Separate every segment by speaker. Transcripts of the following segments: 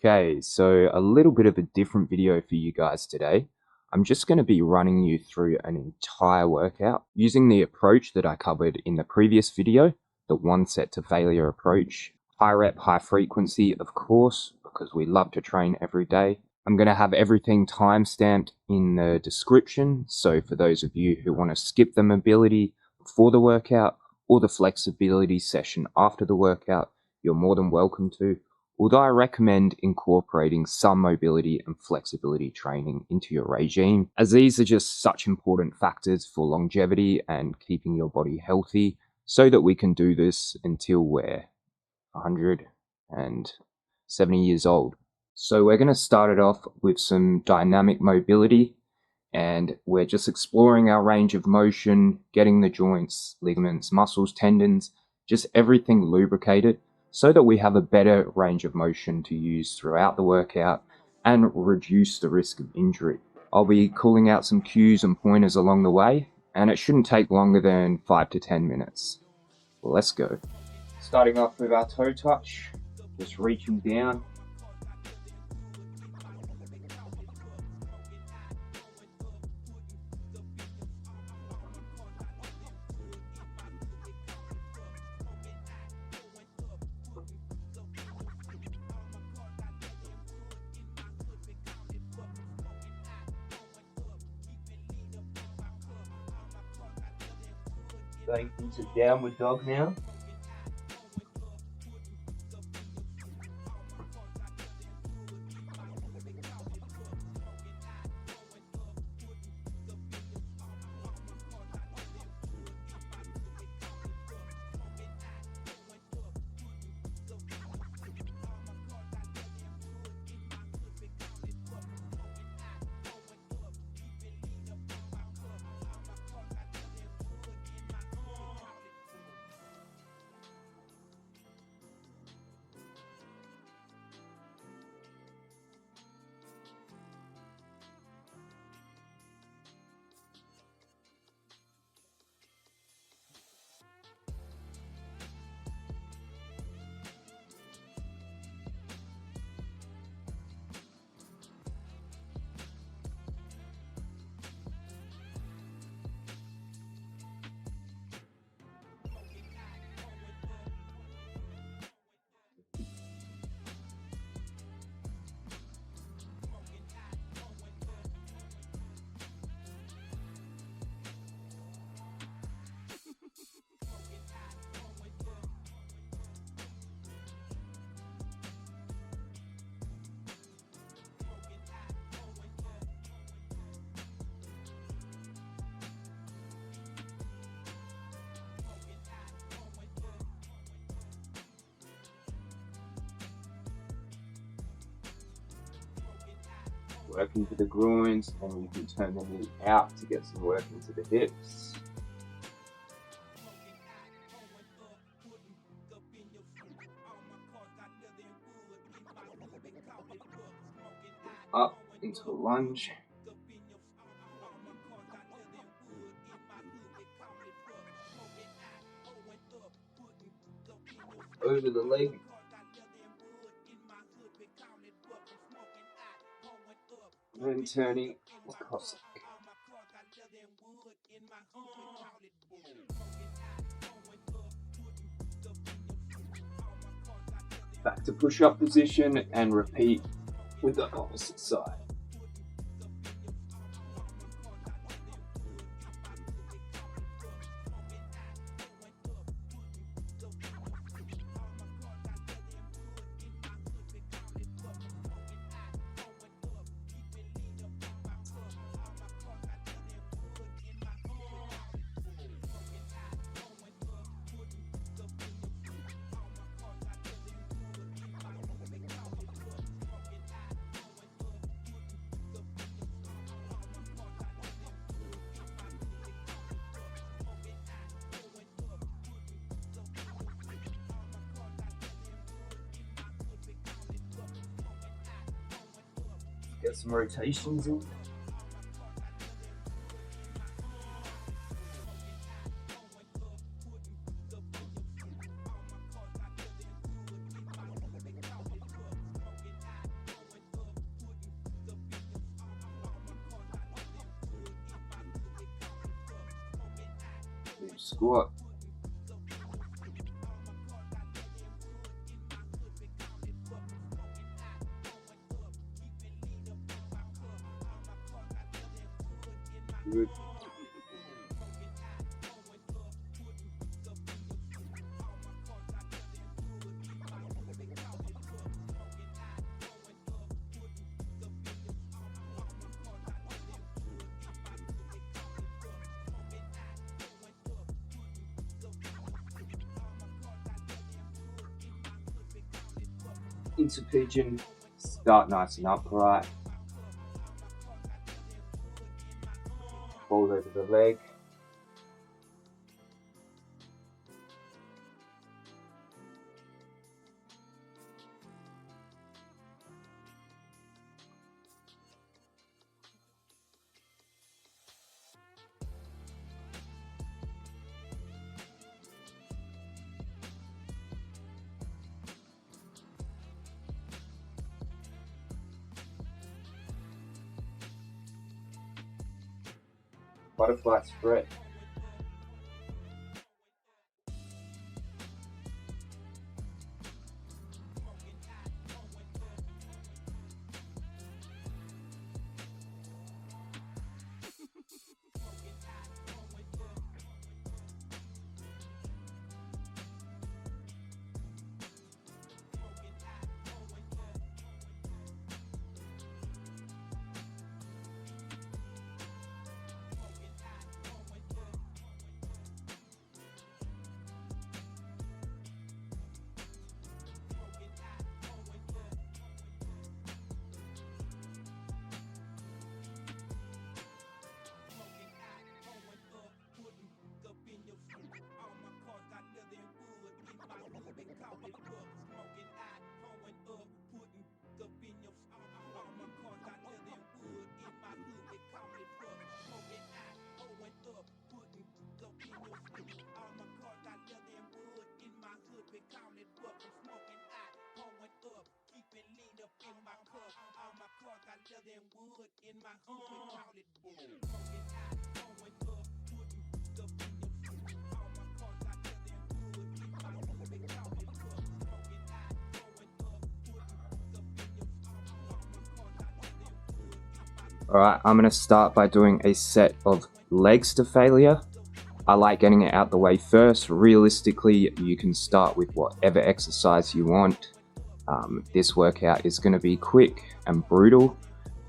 Speaker 1: Okay, so a little bit of a different video for you guys today. I'm just going to be running you through an entire workout using the approach that I covered in the previous video, the one set to failure approach. High rep, high frequency, of course, because we love to train every day. I'm going to have everything timestamped in the description, so for those of you who want to skip the mobility before the workout or the flexibility session after the workout, you're more than welcome to. Although I recommend incorporating some mobility and flexibility training into your regime, as these are just such important factors for longevity and keeping your body healthy, so that we can do this until we're 170 years old. So we're going to start it off with some dynamic mobility, and we're just exploring our range of motion, getting the joints, ligaments, muscles, tendons, just everything lubricated, so that we have a better range of motion to use throughout the workout and reduce the risk of injury. I'll be calling out some cues and pointers along the way, and it shouldn't take longer than 5 to 10 minutes. Let's go. Starting off with our toe touch, just reaching down. Going into downward dog now. Work into the groins, and you can turn the knee out to get some work into the hips. Up into a lunge. Over the leg. And turning across. Back to push-up position and repeat with the opposite side. Get some rotations in. squat. Good. Into pigeon, start nice and upright. Fold over the leg. Butterfly spread. Alright, I'm going to start by doing a set of legs to failure. I like getting it out the way first. Realistically, you can start with whatever exercise you want. This workout is going to be quick and brutal.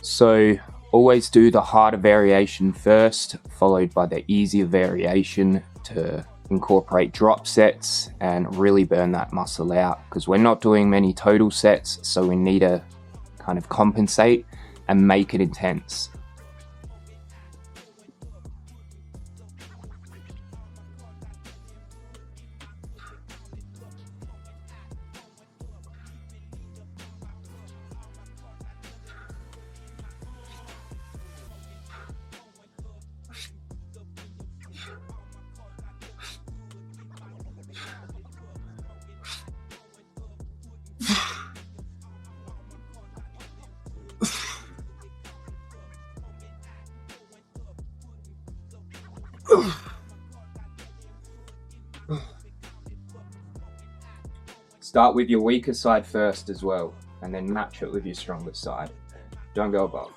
Speaker 1: So always do the harder variation first, followed by the easier variation to incorporate drop sets and really burn that muscle out, because we're not doing many total sets, so we need to kind of compensate and make it intense. Start with your weaker side first as well, and then match it with your stronger side. Don't go above.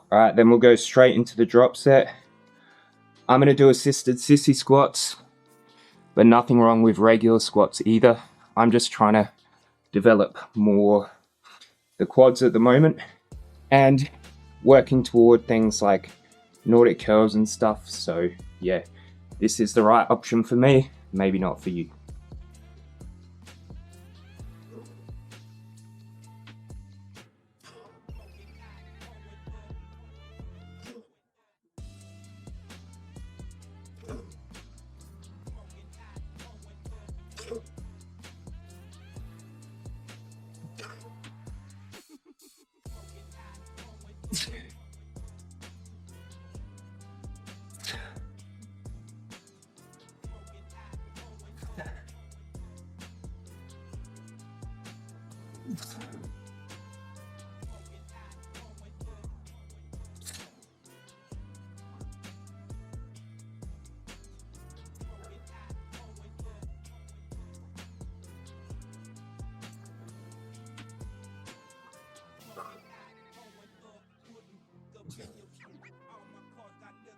Speaker 1: Alright, then we'll go straight into the drop set. I'm going to do assisted sissy squats, but nothing wrong with regular squats either. I'm just trying to develop more the quads at the moment and working toward things like Nordic curls and stuff. So yeah, this is the right option for me, maybe not for you.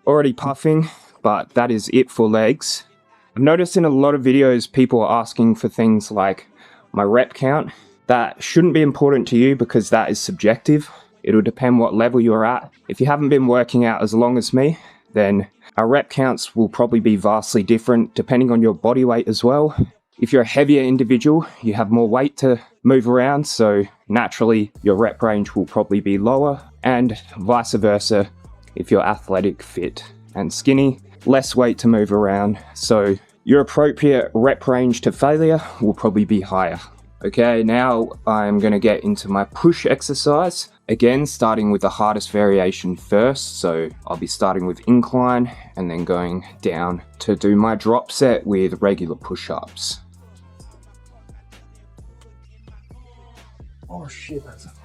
Speaker 1: Already puffing, but that is it for legs. I've noticed in a lot of videos people are asking for things like my rep count. That shouldn't be important to you because that is subjective. It'll depend what level you're at. If you haven't been working out as long as me, then our rep counts will probably be vastly different depending on your body weight as well. If you're a heavier individual, you have more weight to move around, so naturally your rep range will probably be lower, and vice versa. If you're athletic, fit, and skinny, less weight to move around, so your appropriate rep range to failure will probably be higher. Okay, now I'm going to get into my push exercise. Again, starting with the hardest variation first, so I'll be starting with incline and then going down to do my drop set with regular push-ups.
Speaker 2: Oh shit, that's a fight.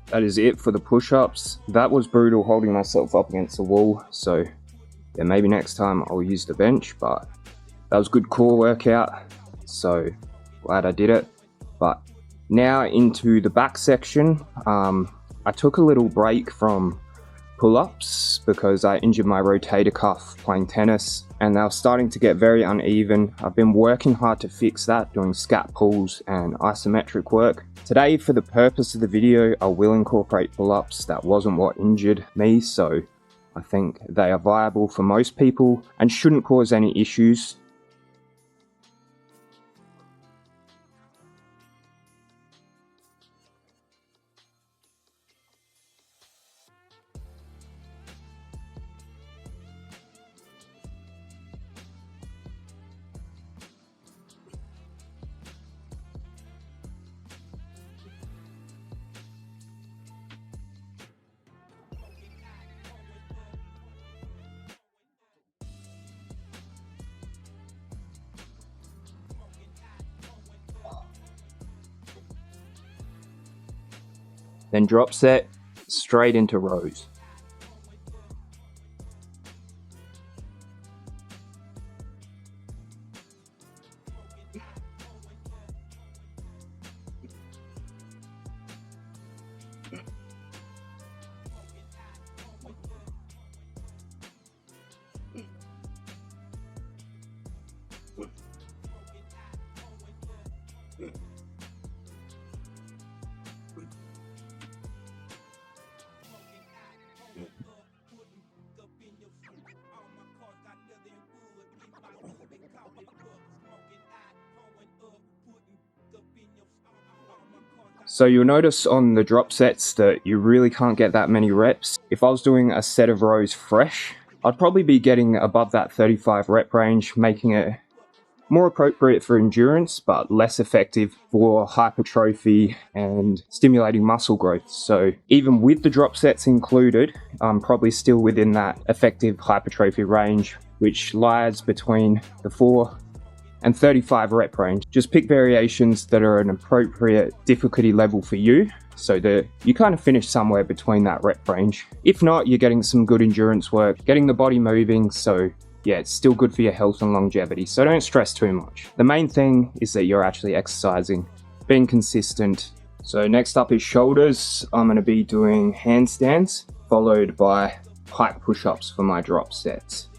Speaker 1: That is it for the push-ups. That was brutal holding myself up against the wall, so yeah, maybe next time I'll use the bench, but that was a good core workout, so glad I did it. But now into the back section. I took a little break from pull-ups because I injured my rotator cuff playing tennis and they were starting to get very uneven. I've been working hard to fix that, doing scat pulls and isometric work. Today, for the purpose of the video, I will incorporate pull-ups. That wasn't what injured me, so I think they are viable for most people and shouldn't cause any issues. Then drop set straight into rows. So you'll notice on the drop sets that you really can't get that many reps. If I was doing a set of rows fresh, I'd probably be getting above that 35 rep range, making it more appropriate for endurance, but less effective for hypertrophy and stimulating muscle growth. So even with the drop sets included, I'm probably still within that effective hypertrophy range, which lies between the 4 and 35 rep range. Just pick variations that are an appropriate difficulty level for you, so that you kind of finish somewhere between that rep range. If not, you're getting some good endurance work, getting the body moving, so yeah, it's still good for your health and longevity, so don't stress too much. The main thing is that you're actually exercising, being consistent. So next up is shoulders. I'm going to be doing handstands, followed by pike push-ups for my drop sets.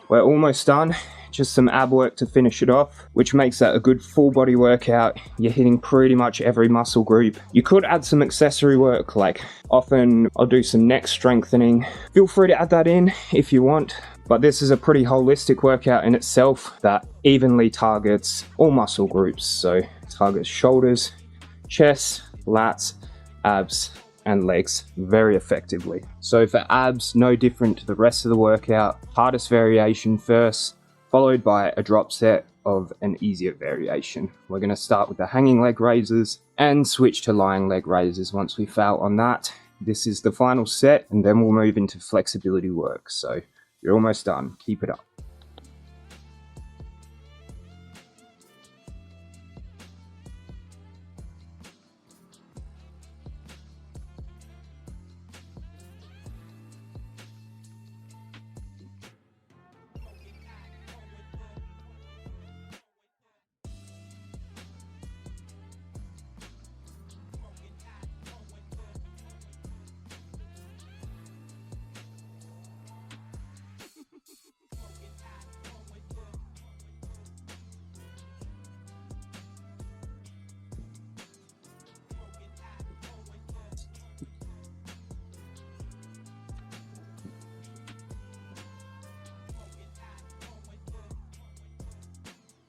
Speaker 1: We're almost done, just some ab work to finish it off, which makes that a good full body workout. You're hitting pretty much every muscle group. You could add some accessory work, like often I'll do some neck strengthening. Feel free to add that in if you want, but this is a pretty holistic workout in itself that evenly targets all muscle groups. So it targets shoulders, chest, lats, abs, and legs very effectively. So for abs, no different to the rest of the workout. Hardest variation first, followed by a drop set of an easier variation. We're going to start with the hanging leg raises and switch to lying leg raises once we fail on that. This is the final set, and then we'll move into flexibility work. So you're almost done. Keep it up.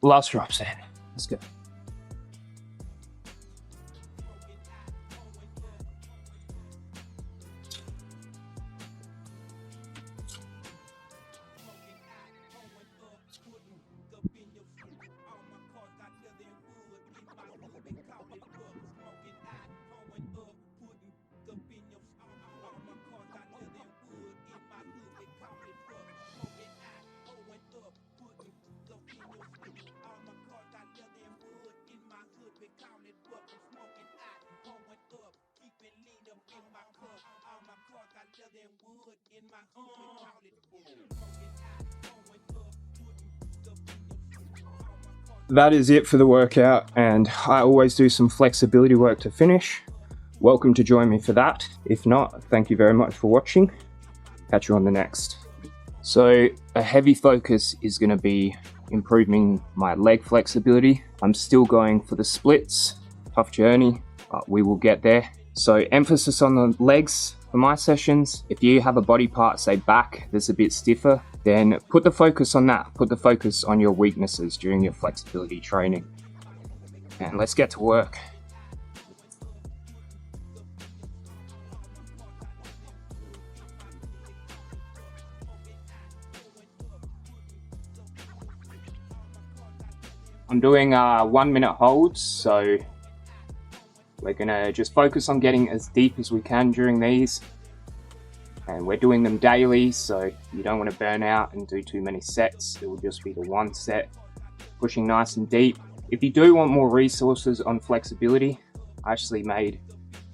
Speaker 1: Last drop set. Let's go. That is it for the workout, and I always do some flexibility work to finish. Welcome to join me for that. If not, thank you very much for watching. Catch you on the next. So a heavy focus is going to be improving my leg flexibility. I'm still going for the splits. Tough journey, but we will get there. So emphasis on the legs for my sessions. If you have a body part, say back, that's a bit stiffer, then put the focus on that. Put the focus on your weaknesses during your flexibility training. And let's get to work. I'm doing 1 minute holds, so we're gonna just focus on getting as deep as we can during these. And we're doing them daily, so you don't want to burn out and do too many sets. It will just be the one set, pushing nice and deep. If you do want more resources on flexibility, I actually made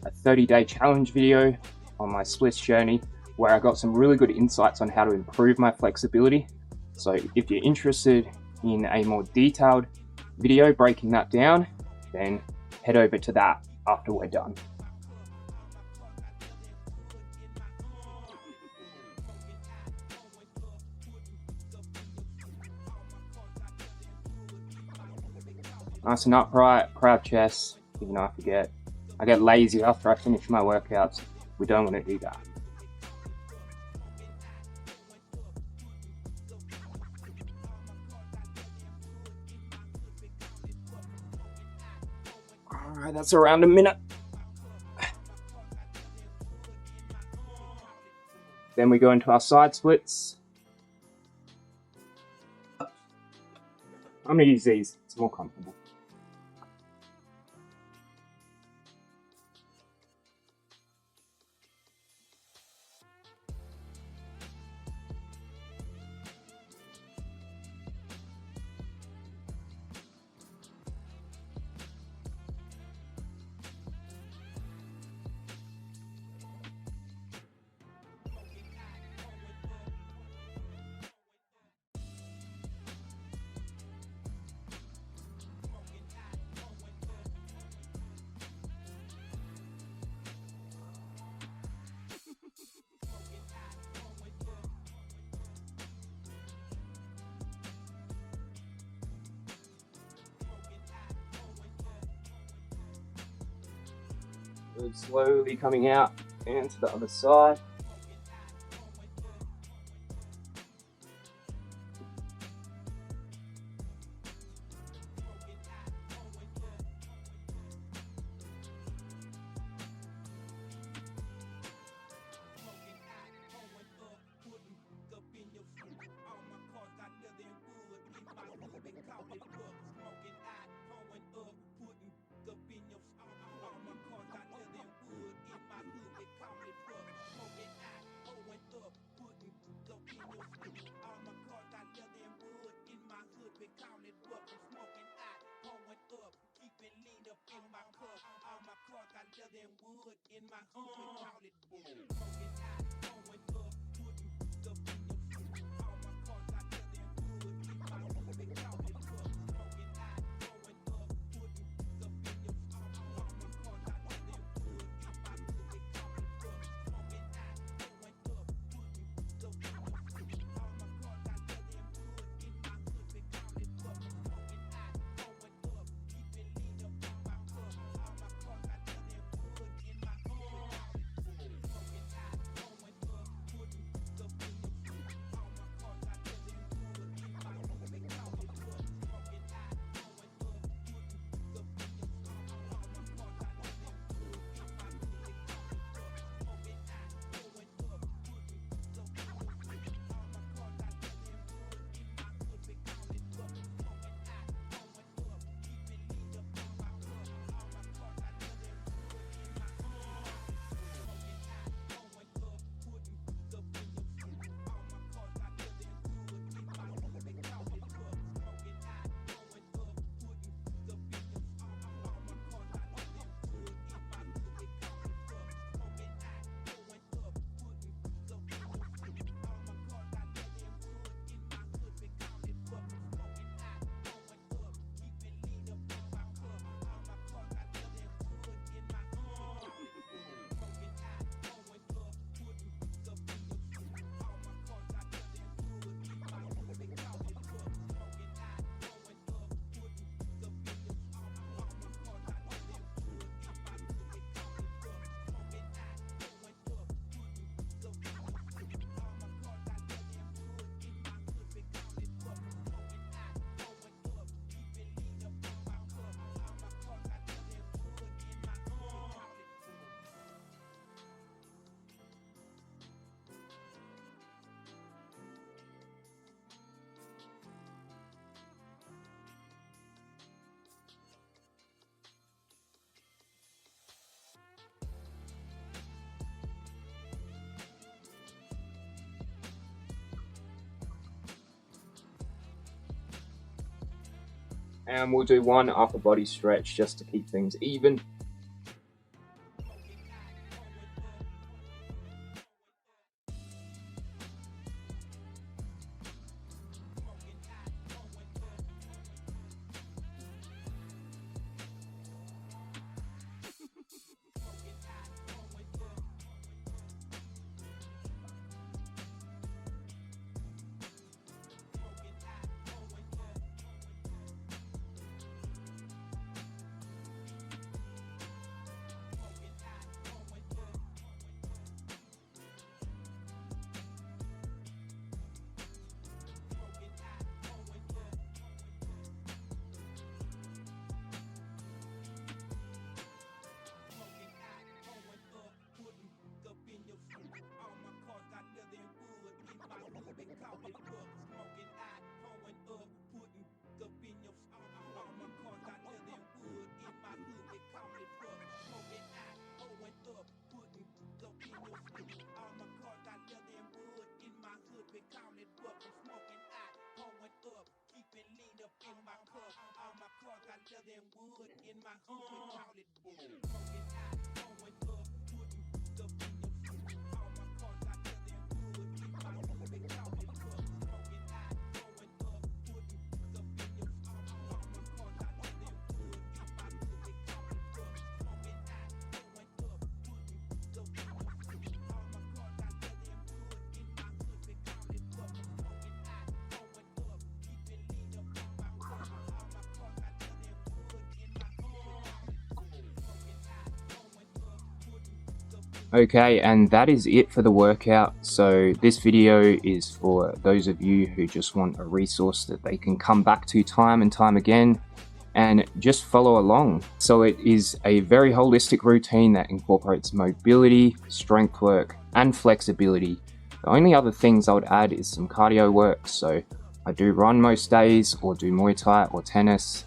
Speaker 1: a 30-day challenge video on my splits journey where I got some really good insights on how to improve my flexibility. So if you're interested in a more detailed video breaking that down, then head over to that after we're done. Nice and upright, proud chest, even though I forget. I get lazy after I finish my workouts. We don't want to do that. Alright, that's around a minute. Then we go into our side splits. I'm going to use these, it's more comfortable. Good, slowly coming out and to the other side. And we'll do one upper body stretch just to keep things even. Okay, and that is it for the workout. So this video is for those of you who just want a resource that they can come back to time and time again and just follow along. So it is a very holistic routine that incorporates mobility, strength work, and flexibility. The only other things I would add is some cardio work. So I do run most days, or do Muay Thai or tennis,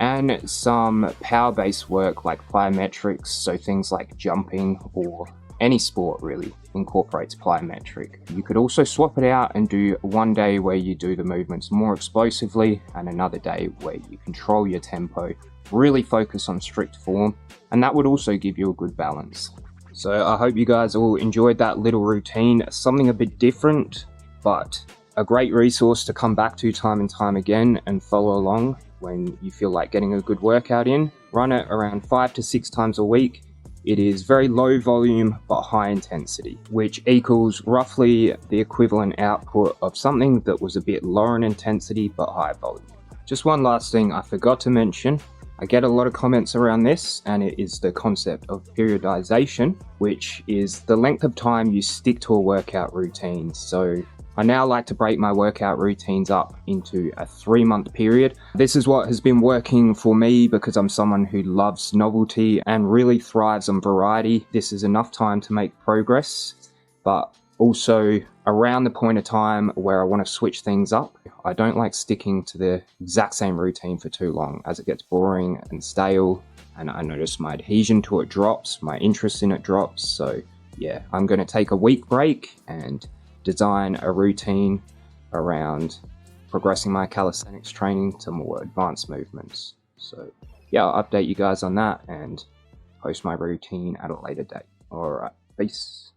Speaker 1: and some power-based work like plyometrics, so things like jumping or any sport really incorporates plyometric. You could also swap it out and do one day where you do the movements more explosively and another day where you control your tempo, really focus on strict form, and that would also give you a good balance. So I hope you guys all enjoyed that little routine, something a bit different, but a great resource to come back to time and time again and follow along when you feel like getting a good workout in. Run it around 5 to 6 times a week. It is very low volume but high intensity, which equals roughly the equivalent output of something that was a bit lower in intensity but high volume. Just one last thing I forgot to mention. I get a lot of comments around this, and it is the concept of periodization, which is the length of time you stick to a workout routine. So I now like to break my workout routines up into a 3-month period. This is what has been working for me because I'm someone who loves novelty and really thrives on variety. This is enough time to make progress, but also around the point of time where I want to switch things up. I don't like sticking to the exact same routine for too long, as it gets boring and stale, and I notice my adhesion to it drops, my interest in it drops. So yeah, I'm going to take a week break and design a routine around progressing my calisthenics training to more advanced movements. So yeah, I'll update you guys on that and post my routine at a later date. Alright, peace.